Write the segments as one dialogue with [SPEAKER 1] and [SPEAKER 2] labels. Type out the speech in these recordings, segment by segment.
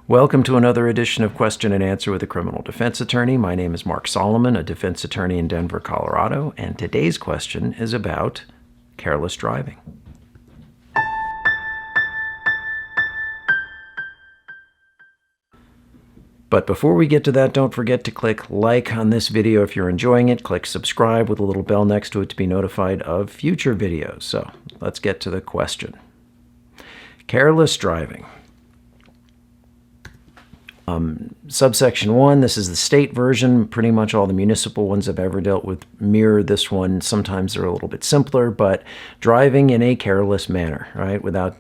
[SPEAKER 1] Welcome to another edition of Question and Answer with a Criminal Defense Attorney. My name is Mark Solomon, a defense attorney in Denver, Colorado, and today's question is about careless driving. But before we get to that, don't forget to click like on this video if you're enjoying it. Click subscribe with a little bell next to it to be notified of future videos. So let's get to the question. Careless driving. Subsection 1, this is the state version. Pretty much all the municipal ones I've ever dealt with mirror this one. Sometimes they're a little bit simpler, but driving in a careless manner, right? Without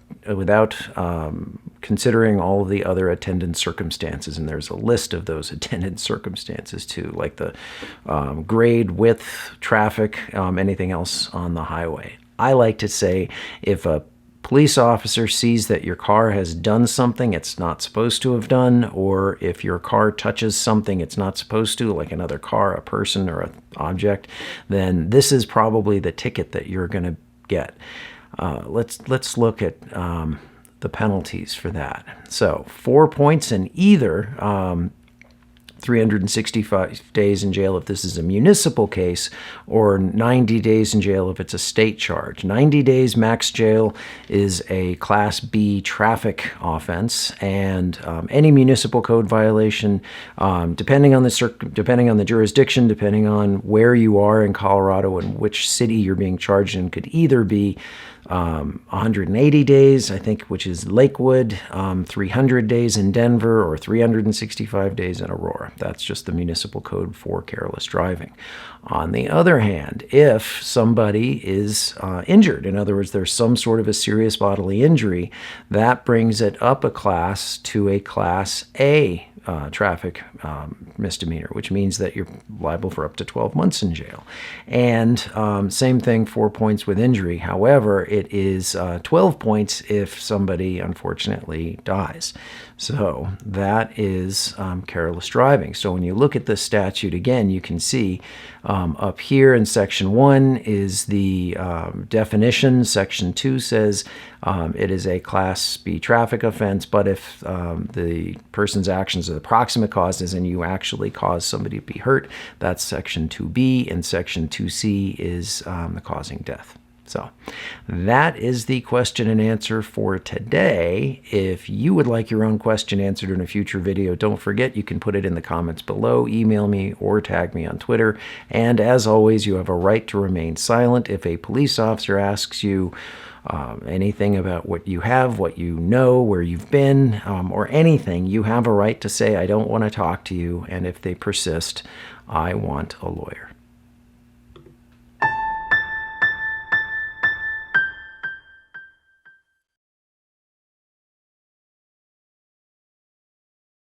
[SPEAKER 1] considering all of the other attendant circumstances. And there's a list of those attendant circumstances too, like the grade, width, traffic, anything else on the highway. I like to say if a police officer sees that your car has done something it's not supposed to have done, or if your car touches something it's not supposed to, like another car, a person, or an object, then this is probably the ticket that you're going to get. Let's look at the penalties for that. So 4 points in either 365 days in jail if this is a municipal case, or 90 days in jail if it's a state charge. 90 days max jail is a Class B traffic offense, and any municipal code violation, depending on the jurisdiction, depending on where you are in Colorado and which city you're being charged in, could either be 180 days, I think, which is Lakewood, 300 days in Denver, or 365 days in Aurora. That's just the municipal code for careless driving. On the other hand, if somebody is injured, in other words, there's some sort of a serious bodily injury, that brings it up a class to a Class A traffic misdemeanor, which means that you're liable for up to 12 months in jail. And same thing, 4 points with injury. However, it is 12 points if somebody unfortunately dies. So that is careless driving. So when you look at the statute again, you can see up here in Section 1 is the definition. Section 2 says it is a Class B traffic offense, but if the person's actions are the proximate causes and you actually cause somebody to be hurt, that's Section 2B, and Section 2C is the causing death. So that is the question and answer for today. If you would like your own question answered in a future video, don't forget you can put it in the comments below, email me, or tag me on Twitter. And as always, you have a right to remain silent. If a police officer asks you anything about what you have, what you know, where you've been, or anything, you have a right to say, I don't want to talk to you. And if they persist, I want a lawyer.